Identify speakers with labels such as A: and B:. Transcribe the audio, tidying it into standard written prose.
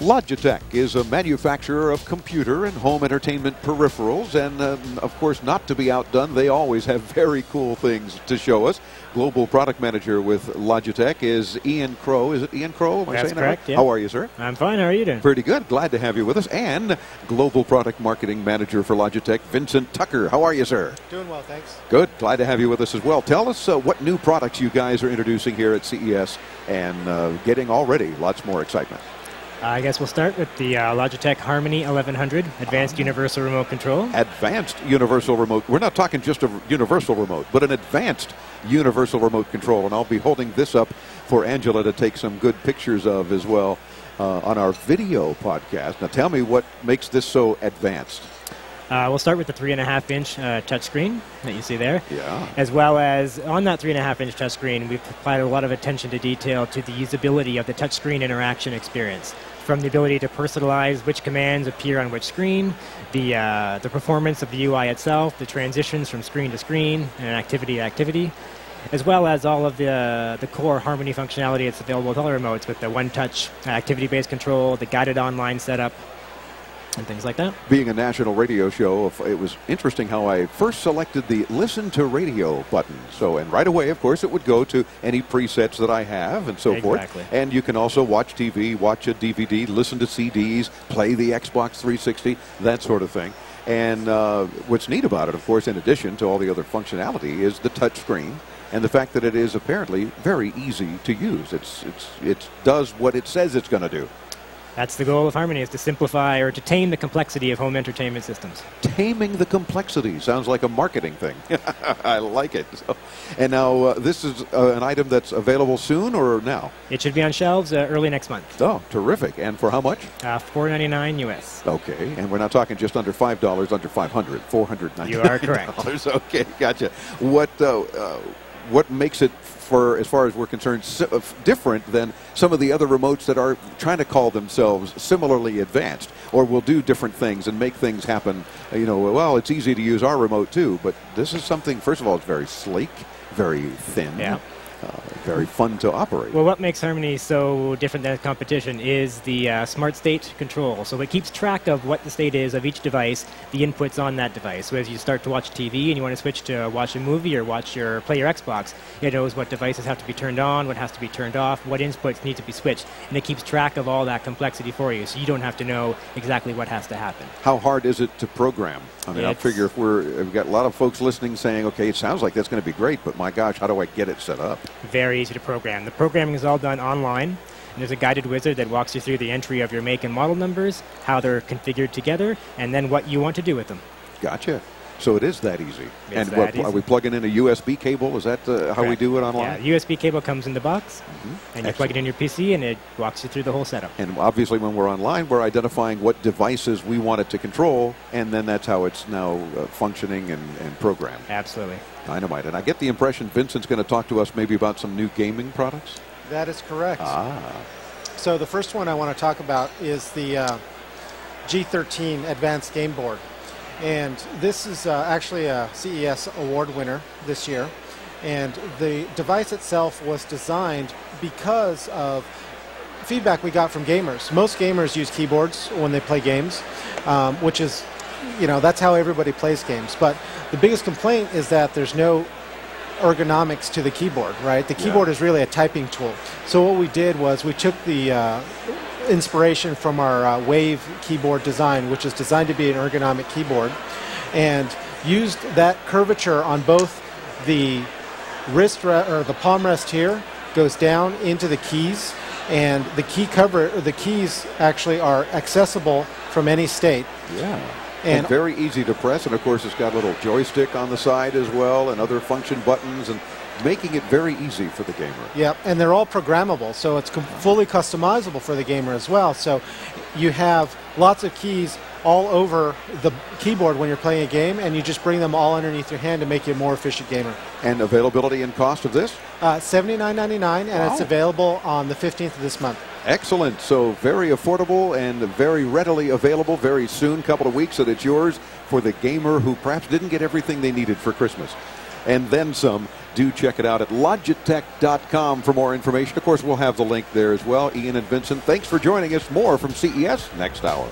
A: Logitech is a manufacturer of computer and home entertainment peripherals, and of course, not to be outdone, they always have very cool things to show us. Global Product Manager with Logitech is Ian Crowe. Is it Ian Crowe? Am I
B: That's
A: saying
B: correct,
A: that right?
B: yeah.
A: How are you, sir?
B: I'm fine. How are you doing?
A: Pretty good. Glad to have you with us. And Global Product Marketing Manager for Logitech, Vincent Tucker. How are you, sir?
C: Doing well, thanks.
A: Good. Glad to have you with us as well. Tell us what new products you guys are introducing here at CES and getting already lots more excitement.
B: I guess we'll start with the Logitech Harmony 1100 Advanced Universal Remote Control.
A: Advanced Universal Remote. We're not talking just a universal remote, but an advanced Universal Remote Control. And I'll be holding this up for Angela to take some good pictures of as well on our video podcast. Now tell me what makes this so advanced.
B: We'll start with the 3.5-inch touchscreen that you see there.
A: Yeah.
B: As well as on that 3.5-inch touchscreen, we've applied a lot of attention to detail to the usability of the touchscreen interaction experience. From the ability to personalize which commands appear on which screen, the performance of the UI itself, the transitions from screen to screen and activity to activity, as well as all of the core Harmony functionality that's available with all remotes with the one-touch activity-based control, the guided online setup, and things like that.
A: Being a national radio show, it was interesting how I first selected the Listen to Radio button. So, and right away, of course, it would go to any presets that I have and so forth. And you can also watch TV, watch a DVD, listen to CDs, play the Xbox 360, that sort of thing. And what's neat about it, of course, in addition to all the other functionality, is the touch screen and the fact that it is apparently very easy to use. It does what it says it's going to do.
B: That's the goal of Harmony, is to simplify or to tame the complexity of home entertainment systems.
A: Taming the complexity sounds like a marketing thing. I like it. So, and now this is an item that's available soon or now?
B: It should be on shelves early next month.
A: Oh, terrific. And for how much?
B: $499 US.
A: Okay, and we're not talking just under $5, under $500, $499.
B: You are correct.
A: Okay, gotcha. What makes it, as far as we're concerned, different than some of the other remotes that are trying to call themselves similarly advanced, or will do different things and make things happen? You know, well, it's easy to use our remote too, but this is something. First of all, it's very sleek, very thin.
B: Yeah.
A: Very fun to operate.
B: Well, what makes Harmony so different than competition is the smart state control. So it keeps track of what the state is of each device, the inputs on that device. So as you start to watch TV and you want to switch to watch a movie or play your Xbox, it knows what devices have to be turned on, what has to be turned off, what inputs need to be switched. And it keeps track of all that complexity for you, so you don't have to know exactly what has to happen.
A: How hard is it to program? I mean, I figure if we've got a lot of folks listening saying, okay, it sounds like that's going to be great, but my gosh, how do I get it set up?
B: Very easy to program. The programming is all done online. And there's a guided wizard that walks you through the entry of your make and model numbers, how they're configured together, and then what you want to do with them.
A: Gotcha. So it is that easy.
B: It's
A: and are we plugging in a USB cable? Is that how we do it online?
B: Yeah, the USB cable comes in the box, and you plug it in your PC, and it walks you through the whole setup.
A: And obviously when we're online, we're identifying what devices we want it to control, and then that's how it's now functioning and programmed.
B: Absolutely.
A: Dynamite. And I get the impression Vincent's going to talk to us maybe about some new gaming products?
C: That is correct.
A: Ah.
C: So the first one I want to talk about is the G13 Advanced Game Board. And this is actually a CES award winner this year. And the device itself was designed because of feedback we got from gamers. Most gamers use keyboards when they play games, which is, you know, that's how everybody plays games. But the biggest complaint is that there's no ergonomics to the keyboard, right? The keyboard is really a typing tool. So what we did was we took the inspiration from our Wave keyboard design, which is designed to be an ergonomic keyboard, and used that curvature on both the wrist or the palm rest here goes down into the keys, and the the keys actually are accessible from any state.
A: Yeah. And very easy to press, and of course it's got a little joystick on the side as well, and other function buttons, and making it very easy for the gamer.
C: Yep, and they're all programmable, so it's fully customizable for the gamer as well. So you have lots of keys all over the keyboard when you're playing a game, and you just bring them all underneath your hand to make you a more efficient gamer.
A: And availability and cost of this?
C: $79.99, and it's available on the 15th of this month.
A: Excellent. So very affordable and very readily available very soon, couple of weeks, that it's yours for the gamer who perhaps didn't get everything they needed for Christmas. and then some. Do check it out at Logitech.com for more information. Of course, we'll have the link there as well. Ian and Vincent, thanks for joining us. More from CES next hour.